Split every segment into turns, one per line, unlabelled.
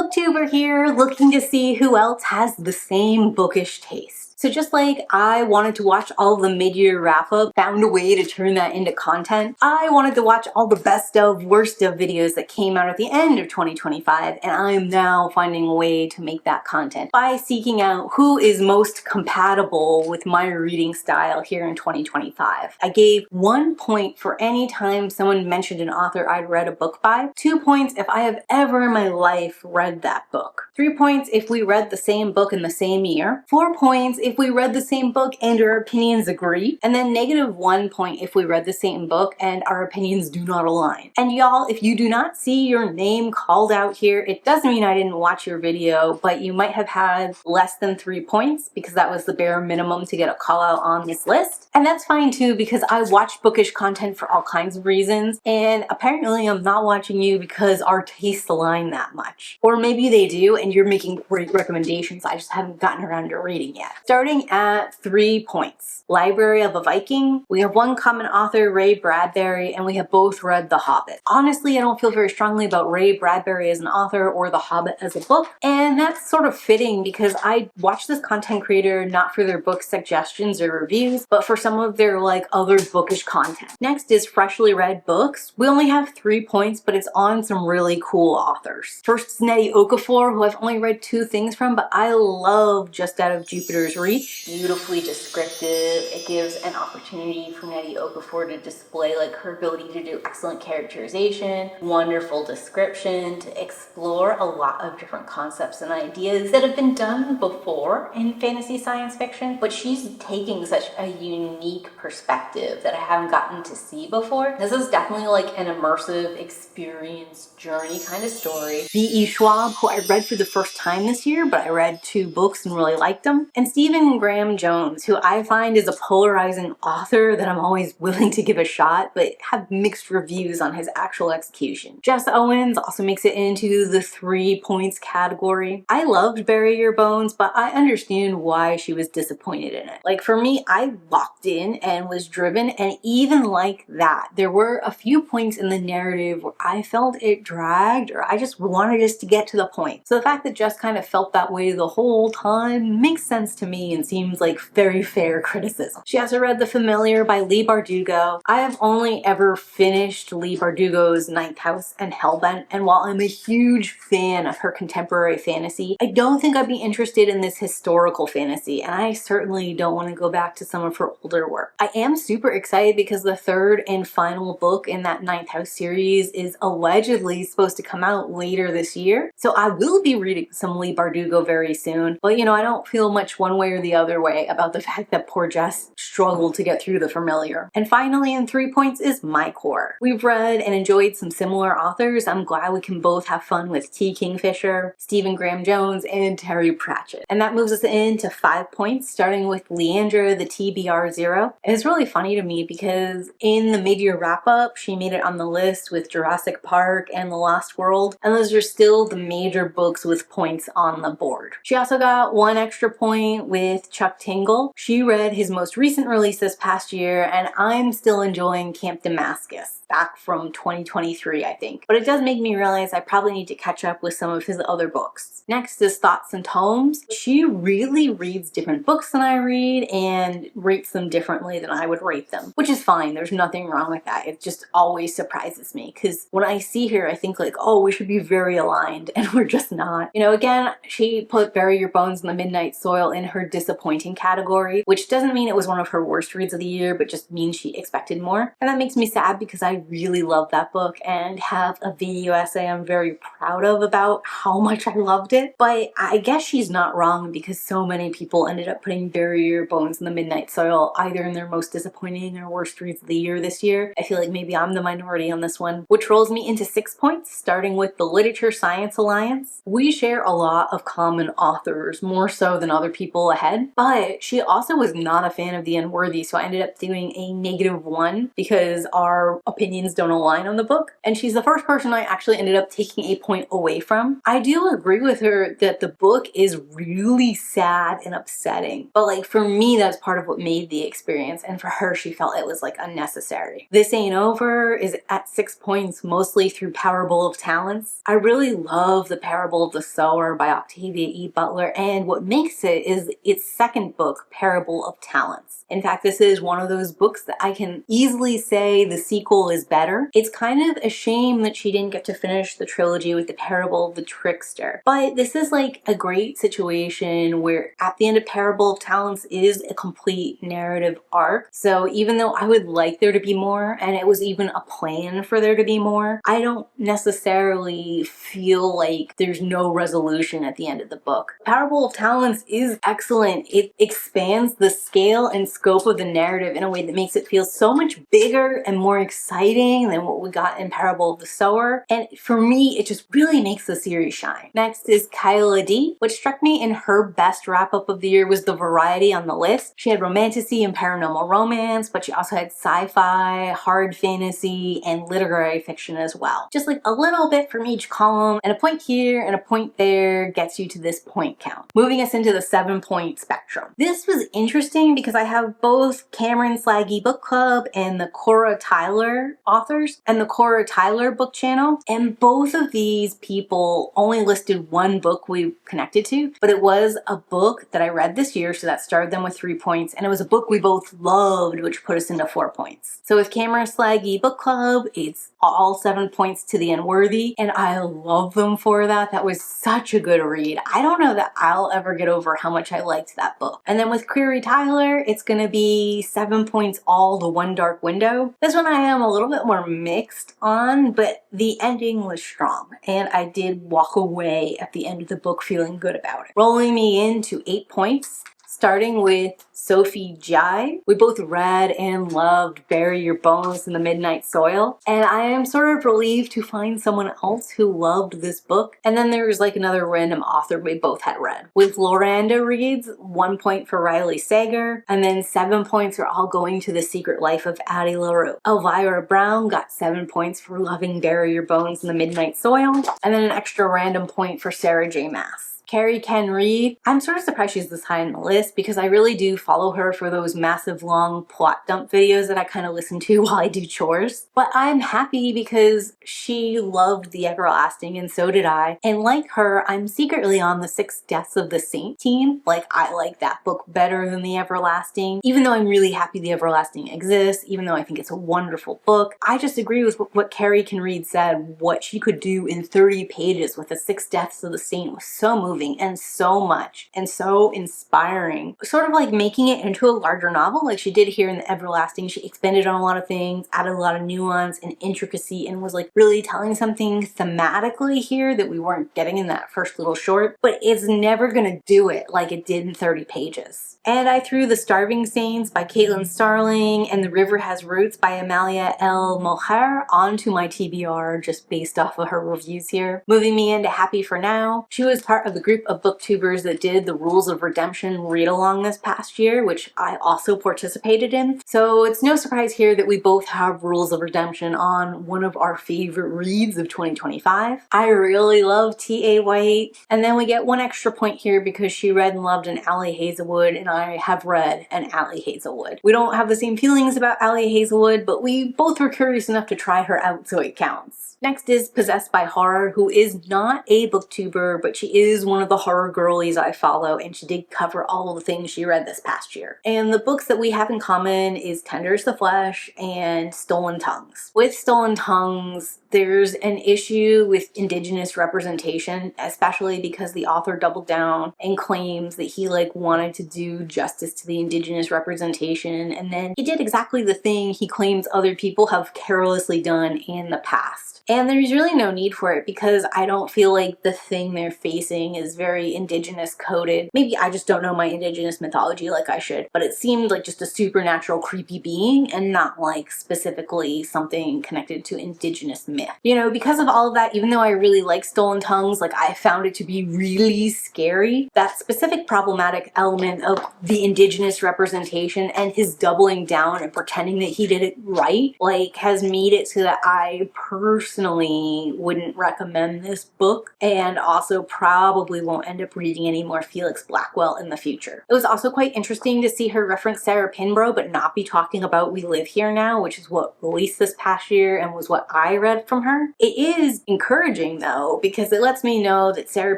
booktuber here, looking to see who else has the same bookish taste. So just like I wanted to watch all the mid-year wrap-up, found a way to turn that into content, I wanted to watch all the best of, worst of videos that came out at the end of 2025, and I am now finding a way to make that content by seeking out who is most compatible with my reading style here in 2025. I gave 1 point for any time someone mentioned an author I'd read a book by, 2 points if I have ever in my life read that book, 3 points if we read the same book in the same year, 4 points if we read the same book and our opinions agree, and then -1 point if we read the same book and our opinions do not align. And y'all, if you do not see your name called out here, it doesn't mean I didn't watch your video, but you might have had less than 3 points because that was the bare minimum to get a call out on this list. And that's fine too, because I watch bookish content for all kinds of reasons, and apparently I'm not watching you because our tastes align that much. Or maybe they do and you're making great recommendations, I just haven't gotten around to reading yet. Starting at 3 points. Library of a Viking. We have one common author, Ray Bradbury, and we have both read The Hobbit. Honestly, I don't feel very strongly about Ray Bradbury as an author or The Hobbit as a book, and that's sort of fitting because I watch this content creator not for their book suggestions or reviews, but for some of their other bookish content. Next is Freshly Read Books. We only have 3 points, but it's on some really cool authors. First is Nnedi Okorafor, who I've only read 2 things from, but I love Just Out of Jupiter's Reach. Beautifully descriptive. It gives an opportunity for Nnedi Okorafor to display her ability to do excellent characterization, wonderful description, to explore a lot of different concepts and ideas that have been done before in fantasy science fiction, but she's taking such a unique perspective that I haven't gotten to see before. This is definitely an immersive experience journey kind of story. V.E. Schwab, who I read for the first time this year, but I read 2 books and really liked them. And Stephen Graham Jones, who I find is a polarizing author that I'm always willing to give a shot, but have mixed reviews on his actual execution. Jess Owens also makes it into the 3 points category. I loved Bury Your Bones, but I understand why she was disappointed in it. For me, I locked in and was driven, and even like that, there were a few points in the narrative where I felt it dragged, or I just wanted us to get to the point. So the fact that Jess kind of felt that way the whole time makes sense to me and seems like very fair criticism. She also read The Familiar by Leigh Bardugo. I have only ever finished Leigh Bardugo's Ninth House and Hellbent, and while I'm a huge fan of her contemporary fantasy, I don't think I'd be interested in this historical fantasy, and I certainly don't want to go back to some of her older work. I am super excited because the 3rd and final book in that Ninth House series is allegedly supposed to come out later this year, so I will be reading some Leigh Bardugo very soon, but I don't feel much one way or the other way about the fact that poor Jess struggled to get through The Familiar. And finally, in 3 points is My Core. We've read and enjoyed some similar authors. I'm glad we can both have fun with T. Kingfisher, Stephen Graham Jones, and Terry Pratchett. And that moves us into 5 points, starting with Leandra the TBR0. It's really funny to me because in the mid-year wrap-up, she made it on the list with Jurassic Park and The Lost World, and those are still the major books with points on the board. She also got 1 extra point with Chuck Tingle. She read his most recent release this past year, and I'm still enjoying Camp Damascus, back from 2023, I think. But it does make me realize I probably need to catch up with some of his other books. Next is Thoughts and Tomes. She really reads different books than I read and rates them differently than I would rate them, which is fine. There's nothing wrong with that. It just always surprises me because when I see her, I think oh, we should be very aligned, and we're just not. Again, she put Bury Your Bones in the Midnight Soil in her disappointing category, which doesn't mean it was one of her worst reads of the year, but just means she expected more. And that makes me sad because I really love that book and have a video essay I'm very proud of about how much I loved it. But I guess she's not wrong because so many people ended up putting Bury Your Bones in the Midnight Soil either in their most disappointing or worst reads of the year this year. I feel like maybe I'm the minority on this one, which rolls me into 6 points, starting with the Literature Science Alliance. We share a lot of common authors, more so than other people ahead. But she also was not a fan of The Unworthy, so I ended up doing a -1 because our opinions don't align on the book. And she's the first person I actually ended up taking a point away from. I do agree with her that the book is really sad and upsetting, but like for me, that's part of what made the experience, and for her, she felt it was like unnecessary. This Ain't Over is at 6 points, mostly through Parable of Talents. I really love The Parable of the Sower by Octavia E. Butler, and what makes it is its second book, Parable of Talents. In fact, this is one of those books that I can easily say the sequel is better. It's kind of a shame that she didn't get to finish the trilogy with The Parable of the Trickster, but this is like a great situation where at the end of Parable of Talents is a complete narrative arc. So even though I would like there to be more, and it was even a plan for there to be more, I don't necessarily feel like there's no resolution at the end of the book. Parable of Talents is excellent. It expands the scale and scope of the narrative in a way that makes it feel so much bigger and more exciting than what we got in Parable of the Sower. And for me, it just really makes the series shine. Next is Kyla D. What struck me in her best wrap-up of the year was the variety on the list. She had romantasy and paranormal romance, but she also had sci-fi, hard fantasy, and literary fiction as well. Just like a little bit from each column, and a point here and a point there gets you to this point count. Moving us into the 7-point spectrum. This was interesting because I have both Cameron Slaggy Book Club and the Cora Tyler authors and the Cora Tyler book channel, and both of these people only listed one book we connected to, but it was a book that I read this year, so that started them with 3 points, and it was a book we both loved, which put us into 4 points. So with Cameron Slaggy Book Club, it's all 7 points to The Unworthy, and I love them for that. That was such a good read. I don't know that I'll ever get over how much I liked that book. And then with Query Tyler, it's gonna be 7 points all to One Dark Window. This one I am a little bit more mixed on, but the ending was strong, and I did walk away at the end of the book feeling good about it. Rolling me into 8 points. Starting with Sophie Jai. We both read and loved Bury Your Bones in the Midnight Soil, and I am sort of relieved to find someone else who loved this book. And then there's like another random author we both had read. With Loranda Reads, 1 point for Riley Sager, and then 7 points are all going to The Secret Life of Addie LaRue. Elvira Brown got 7 points for loving Bury Your Bones in the Midnight Soil, and then an extra random point for Sarah J. Maas. Carrie Ken Reed, I'm sort of surprised she's this high on the list because I really do follow her for those massive long plot dump videos that I kind of listen to while I do chores. But I'm happy because she loved The Everlasting and so did I. And like her, I'm secretly on the 6 Deaths of the Saint team. Like, I like that book better than The Everlasting. Even though I'm really happy The Everlasting exists, even though I think it's a wonderful book, I just agree with what Carrie Ken Reed said. What she could do in 30 pages with the 6 Deaths of the Saint was so moving and so much and so inspiring, sort of like making it into a larger novel like she did here in The Everlasting. She expanded on a lot of things, added a lot of nuance and intricacy, and was like really telling something thematically here that we weren't getting in that first little short, but it's never gonna do it like it did in 30 pages. And I threw The Starving Saints by Caitlin Starling and The River Has Roots by Amalia El Moher onto my TBR just based off of her reviews here. Moving me into Happy for Now. She was part of the group of booktubers that did the Rules of Redemption read-along this past year, which I also participated in. So it's no surprise here that we both have Rules of Redemption on one of our favorite reads of 2025. I really love T.A. White. And then we get 1 extra point here because she read and loved an Allie Hazelwood, and I have read an Allie Hazelwood. We don't have the same feelings about Allie Hazelwood, but we both were curious enough to try her out, so it counts. Next is Possessed by Horror, who is not a booktuber, but she is one of the horror girlies I follow, and she did cover all of the things she read this past year. And the books that we have in common is Tender as the Flesh and Stolen Tongues. With Stolen Tongues, there's an issue with Indigenous representation, especially because the author doubled down and claims that he wanted to do justice to the Indigenous representation, and then he did exactly the thing he claims other people have carelessly done in the past. And there's really no need for it because I don't feel like the thing they're facing is is very indigenous coded. Maybe I just don't know my indigenous mythology like I should, but it seemed like just a supernatural creepy being and not like specifically something connected to indigenous myth. You know, because of all of that, even though I really like Stolen Tongues, like I found it to be really scary. That specific problematic element of the indigenous representation and his doubling down and pretending that he did it right, like, has made it so that I personally wouldn't recommend this book, and also probably won't end up reading any more Felix Blackwell in the future. It was also quite interesting to see her reference Sarah Pinborough but not be talking about We Live Here Now, which is what released this past year and was what I read from her. It is encouraging though, because it lets me know that Sarah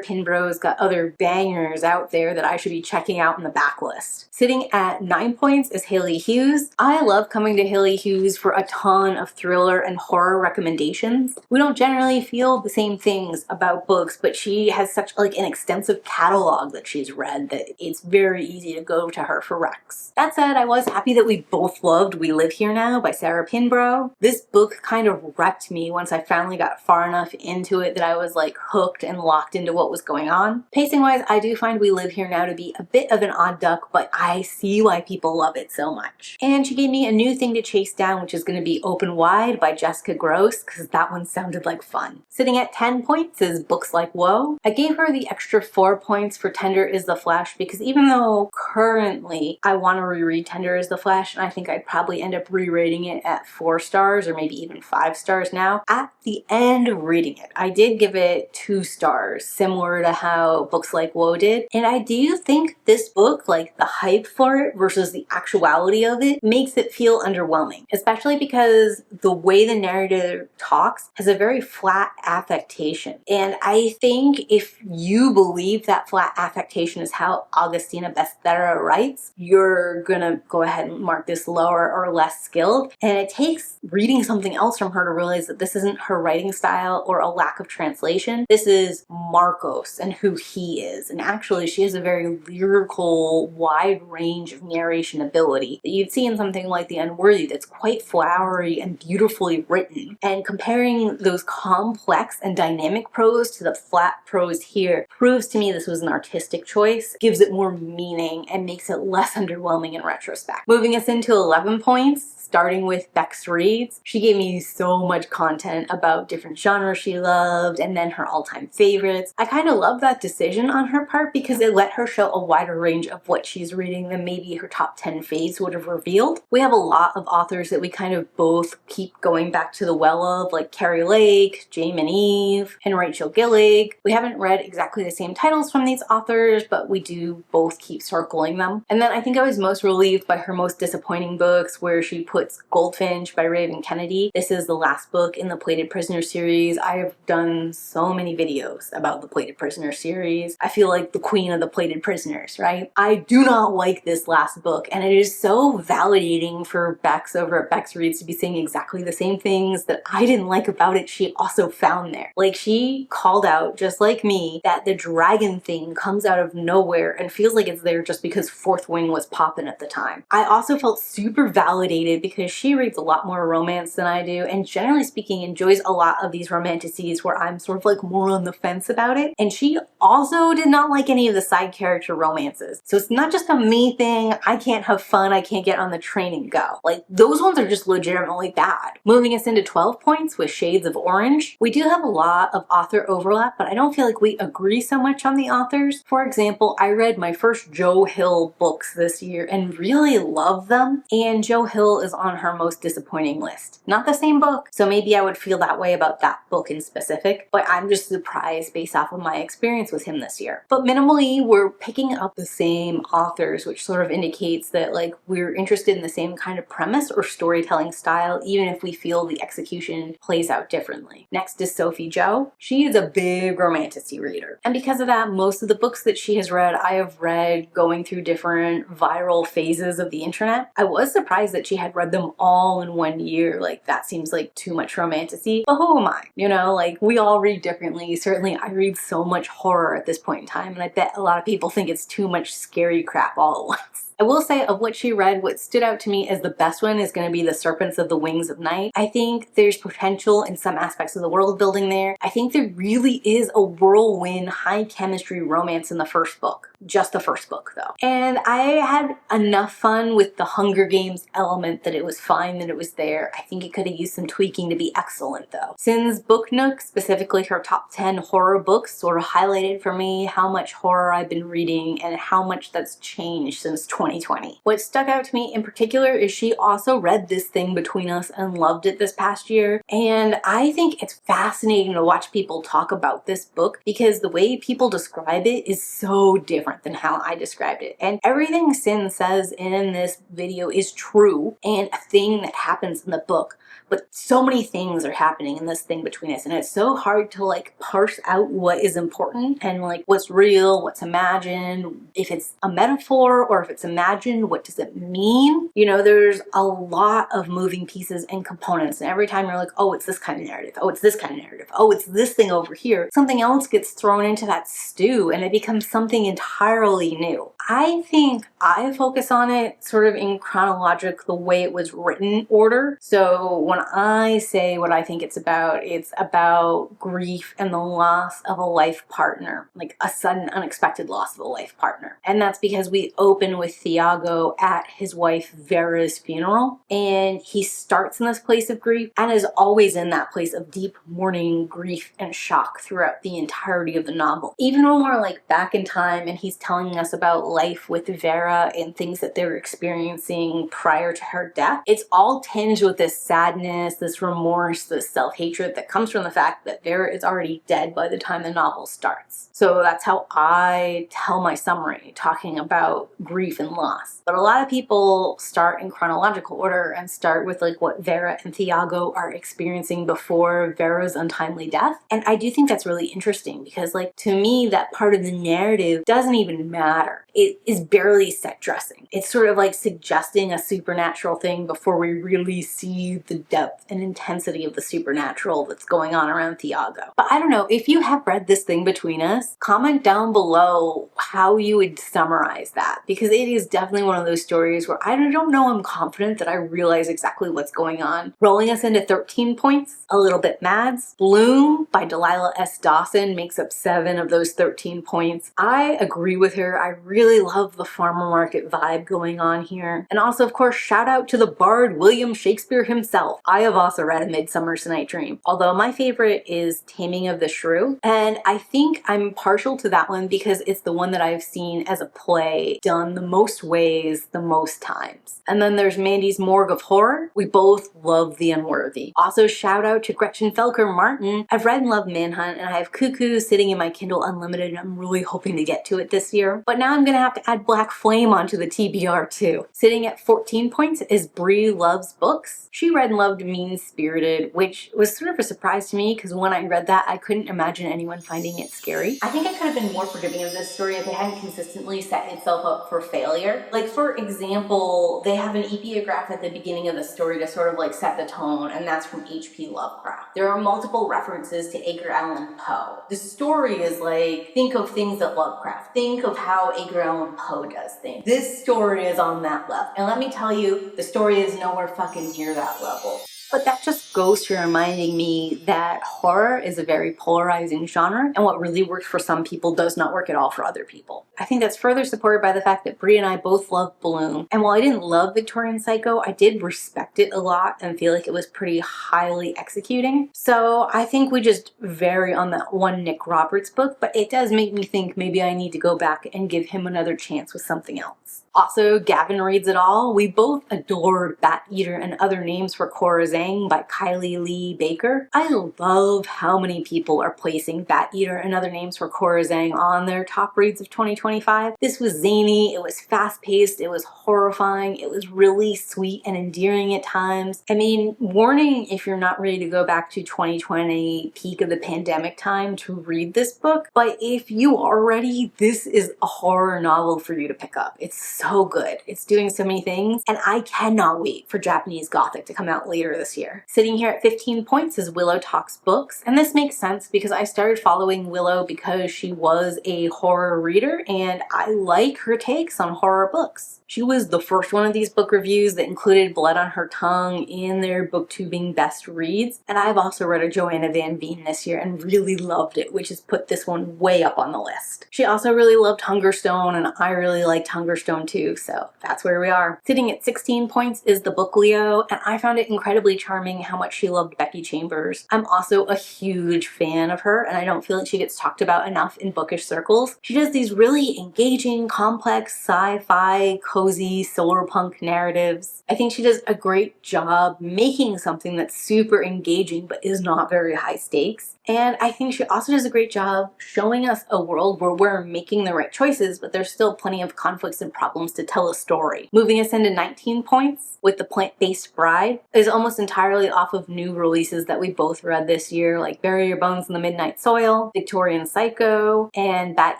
Pinborough's got other bangers out there that I should be checking out in the backlist. Sitting at 9 points is Haley Hughes. I love coming to Haley Hughes for a ton of thriller and horror recommendations. We don't generally feel the same things about books, but she has such like an extensive catalog that she's read that it's very easy to go to her for recs. That said, I was happy that we both loved We Live Here Now by Sarah Pinborough. This book kind of wrecked me once I finally got far enough into it that I was like hooked and locked into what was going on. Pacing wise, I do find We Live Here Now to be a bit of an odd duck, but I see why people love it so much. And she gave me a new thing to chase down, which is going to be Open Wide by Jessica Gross, because that one sounded like fun. Sitting at 10 points is Books Like Woe. I gave her the extra 4 points for Tender is the Flesh because even though currently I want to reread Tender is the Flesh, and I think I'd probably end up rerating it at 4 stars or maybe even 5 stars now, at the end of reading it, I did give it 2 stars, similar to how Books Like Woe did. And I do think this book, like the hype for it versus the actuality of it, makes it feel underwhelming, especially because the way the narrator talks has a very flat affectation. And I think if you believe that flat affectation is how Augustina Bestera writes, you're gonna go ahead and mark this lower or less skilled. And it takes reading something else from her to realize that this isn't her writing style or a lack of translation. This is Marcos and who he is. And actually, she has a very lyrical, wide range of narration ability that you'd see in something like The Unworthy that's quite flowery and beautifully written. And comparing those complex and dynamic prose to the flat prose here proves to me this was an artistic choice, gives it more meaning, and makes it less underwhelming in retrospect. Moving us into 11 points, starting with Bex Reads. She gave me so much content about different genres she loved and then her all-time favorites. I kind of love that decision on her part because it let her show a wider range of what she's reading than maybe her top 10 faves would have revealed. We have a lot of authors that we kind of both keep going back to the well of, like Carrie Lake, Jame and Eve, and Rachel Gillig. We haven't read exactly the same titles from these authors, but we do both keep circling them. And then I think I was most relieved by her most disappointing books, where she puts Goldfinch by Raven Kennedy. This is the last book in the Plated Prisoner series. I have done so many videos about the Plated Prisoner series. I feel like the queen of the Plated Prisoners, right? I do not like this last book, and it is so validating for Bex over at Bex Reads to be saying exactly the same things that I didn't like about it she also found there. Like, she called out, just like me, that the dragon thing comes out of nowhere and feels like it's there just because Fourth Wing was poppin' at the time. I also felt super validated because she reads a lot more romance than I do, and generally speaking enjoys a lot of these romanticities where I'm sort of like more on the fence about it. And she also did not like any of the side character romances. So it's not just a me thing, I can't have fun, I can't get on the train and go. Like, those ones are just legitimately bad. Moving us into 12 points with Shades of Orange. We do have a lot of author overlap, but I don't feel like we agree so much on the authors. For example, I read my first Joe Hill books this year and really loved them, and Joe Hill is on her most disappointing list. Not the same book, so maybe I would feel that way about that book in specific, but I'm just surprised based off of my experience with him this year. But minimally, we're picking up the same authors, which sort of indicates that like we're interested in the same kind of premise or storytelling style, even if we feel the execution plays out differently. Next is Sophie Jo. She is a big romantasy reader, and because of that, most of the books that she has read, I have read going through different viral phases of the internet. I was surprised that she had read them all in 1 year. Like, that seems like too much romantasy, but who am I? You know, like, we all read differently. Certainly I read so much horror at this point in time, and I bet a lot of people think it's too much scary crap all at once. I will say, of what she read, what stood out to me as the best one is going to be The Serpents of the Wings of Night. I think there's potential in some aspects of the world building there. I think there really is a whirlwind, high chemistry romance in the first book. Just the first book, though. And I had enough fun with the Hunger Games element that it was fine that it was there. I think it could have used some tweaking to be excellent, though. Since Book Nook, specifically her top 10 horror books, sort of highlighted for me how much horror I've been reading and how much that's changed since 2020. What stuck out to me in particular is she also read This Thing Between Us and loved it this past year. And I think it's fascinating to watch people talk about this book because the way people describe it is so different than how I described it. And everything Sin says in this video is true and a thing that happens in the book. But so many things are happening in This Thing Between Us, and it's so hard to like parse out what is important and like what's real, what's imagined, if it's a metaphor or if it's imagined, what does it mean? You know, there's a lot of moving pieces and components, and every time you're like, oh, it's this kind of narrative, oh, it's this kind of narrative, oh, it's this thing over here, something else gets thrown into that stew and it becomes something entirely new. I think I focus on it sort of in chronologic, the way it was written order. So when I say what I think it's about grief and the loss of a life partner, like a sudden unexpected loss of a life partner. And that's because we open with Thiago at his wife Vera's funeral, and he starts in this place of grief and is always in that place of deep mourning, grief, and shock throughout the entirety of the novel. Even when we're like back in time and he's telling us about life with Vera and things that they were experiencing prior to her death, it's all tinged with this sadness, this remorse, this self-hatred that comes from the fact that Vera is already dead by the time the novel starts. So that's how I tell my summary, talking about grief and loss. But a lot of people start in chronological order and start with like what Vera and Thiago are experiencing before Vera's untimely death. And I do think that's really interesting because like to me that part of the narrative doesn't even matter. It is barely set dressing. It's sort of like suggesting a supernatural thing before we really see the depth and intensity of the supernatural that's going on around Thiago. But I don't know, if you have read This Thing Between Us, comment down below how you would summarize that, because it is definitely one of those stories where I don't know I'm confident that I realize exactly what's going on. Rolling us into 13 points, A Little Bit Mads. Bloom by Delilah S. Dawson makes up 7 of those 13 points. I agree with her. I really love the farmer market vibe going on here. And also, of course, shout out to the bard William Shakespeare himself. I have also read A Midsummer's Night Dream, although my favorite is Taming of the Shrew. And I think I'm partial to that one because it's the one that I've seen as a play done the most ways, the most times. And then there's Mandy's Morgue of Horror. We both love The Unworthy. Also, shout out to Gretchen Felker Martin. I've read and loved Manhunt, and I have Cuckoo sitting in my Kindle Unlimited, and I'm really hoping to get to it this year. But now I'm gonna have to add Black Flame onto the TBR too. Sitting at 14 points is Brie Loves Books. She read and loved Mean Spirited, which was sort of a surprise to me because when I read that, I couldn't imagine anyone finding it scary. I think I could have been more forgiving of this story if it hadn't consistently set itself up for failure. Like, for example, they have an epigraph at the beginning of the story to sort of like set the tone, and that's from H.P. Lovecraft. There are multiple references to Edgar Allan Poe. The story is like, think of things that Lovecraft, think of how Edgar Allan Poe does things. This story is on that level. And let me tell you, the story is nowhere fucking near that level. But that just goes to reminding me that horror is a very polarizing genre, and what really works for some people does not work at all for other people. I think that's further supported by the fact that Brie and I both love Bloom. And while I didn't love Victorian Psycho, I did respect it a lot and feel like it was pretty highly executing. So I think we just vary on that one Nick Roberts book, but it does make me think maybe I need to go back and give him another chance with something else. Also, Gavin Reads It All. We both adored Bat Eater and Other Names for Corazang by Kylie Lee Baker. I love how many people are placing Bat Eater and Other Names for Corazang on their top reads of 2025. This was zany, it was fast-paced, it was horrifying, it was really sweet and endearing at times. I mean, warning if you're not ready to go back to 2020, peak of the pandemic time, to read this book, but if you are ready, this is a horror novel for you to pick up. It's so good. It's doing so many things, and I cannot wait for Japanese Gothic to come out later this this year. Sitting here at 15 points is Willow Talks Books, and this makes sense because I started following Willow because she was a horror reader and I like her takes on horror books. She was the first one of these book reviews that included blood on her tongue in their booktubing best reads, and I've also read a Joanna Van Veen this year and really loved it, which has put this one way up on the list. She also really loved Hungerstone, and I really liked Hungerstone too, so that's where we are. Sitting at 16 points is the book Leo, and I found it incredibly charming how much she loved Becky Chambers. I'm also a huge fan of her, and I don't feel like she gets talked about enough in bookish circles. She does these really engaging, complex, sci-fi, cozy, solar punk narratives. I think she does a great job making something that's super engaging but is not very high stakes. And I think she also does a great job showing us a world where we're making the right choices, but there's still plenty of conflicts and problems to tell a story. Moving us into 19 points with The Plant-Based Bride is almost entirely off of new releases that we both read this year, like Bury Your Bones in the Midnight Soil, Victorian Psycho, and Bat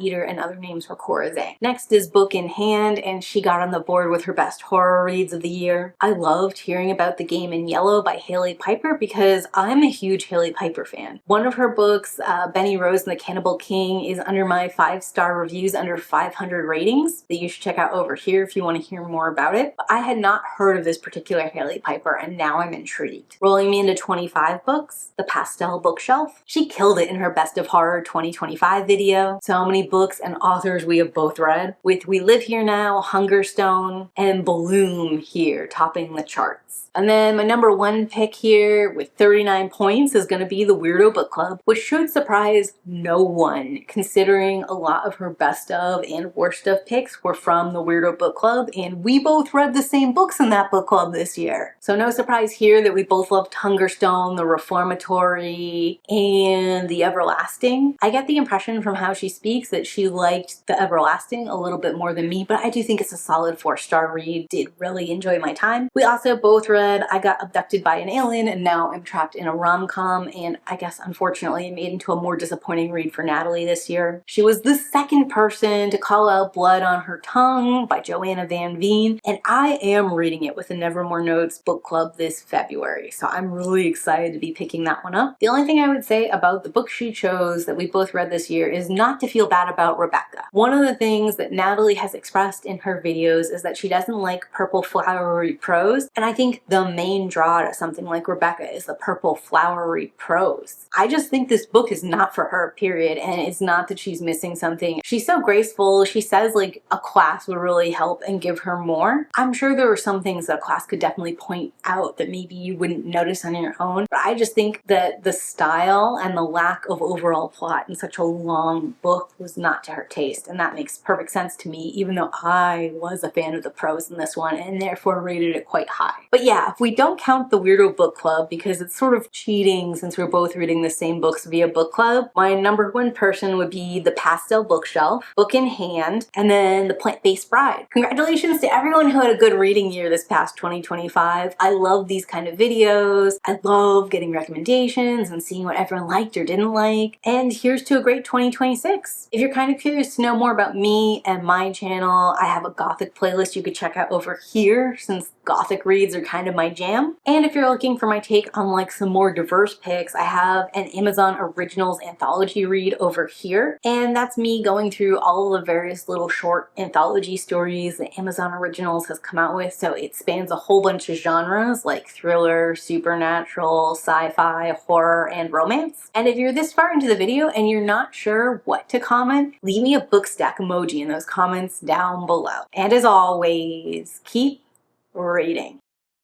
Eater and Other Names for Cora Zhang. Next is Book in Hand, and she got on the board with her best horror reads of the year. I loved hearing about The Game in Yellow by Hailey Piper because I'm a huge Hailey Piper fan. One of her books, Benny Rose and the Cannibal King, is under my 5-star reviews under 500 ratings that you should check out over here if you want to hear more about it. But I had not heard of this particular Hailey Piper, and now I'm intrigued. Rolling me into 25 books, The Pastel Bookshelf. She killed it in her Best of Horror 2025 video. So many books and authors we have both read, with We Live Here Now, Hungerstone, and Bloom here topping the charts. And then my number one pick here with 39 points is going to be The Weirdo Book Club, which should surprise no one, considering a lot of her best of and worst of picks were from The Weirdo Book Club, and we both read the same books in that book club this year. So no surprise here that we both loved Hungerstone, The Reformatory, and The Everlasting. I get the impression from how she speaks that she liked The Everlasting a little bit more than me, but I do think it's a solid 4-star read. Did really enjoy my time. We also both read I Got Abducted by an Alien and Now I'm Trapped in a Rom-Com, and I guess unfortunately it made into a more disappointing read for Natalie this year. She was the second person to call out Blood on Her Tongue by Joanna Van Veen, and I am reading it with the Nevermore Notes book club this February, so I'm really excited to be picking that one up. The only thing I would say about the book she chose that we both read this year is not to feel bad about Rebecca. One of the things that Natalie has expressed in her videos is that she doesn't like purple flowery prose, and I think the main draw to something like Rebecca is the purple flowery prose. I just think this book is not for her, period, and it's not that she's missing something. She's so graceful. She says like a class would really help and give her more. I'm sure there are some things that a class could definitely point out that maybe you wouldn't notice on your own, but I just think that the style and the lack of overall plot in such a long book was not to her taste, and that makes perfect sense to me, even though I was a fan of the prose in this one and therefore rated it quite high. But yeah, if we don't count the Weirdo Book Club, because it's sort of cheating since we're both reading the same books via book club, my number one person would be The Pastel Bookshelf, Book in Hand, and then The Plant-Based Bride. Congratulations to everyone who had a good reading year this past 2025. I love these kind of videos. I love getting recommendations and seeing what everyone liked or didn't like. And here's to a great 2026. If you're kind of curious to know more about me and my channel, I have a Gothic playlist you could check out over here, since Gothic reads are kind of my jam. And if you're looking for my take on like some more diverse picks, I have an Amazon Originals anthology read over here. And that's me going through all of the various little short anthology stories that Amazon Originals has come out with. So it spans a whole bunch of genres like thriller, supernatural, sci-fi, horror, and romance. And if you're this far into the video and you're not sure what to comment, leave me a book stack emoji in those comments down below. And as always, keep reading.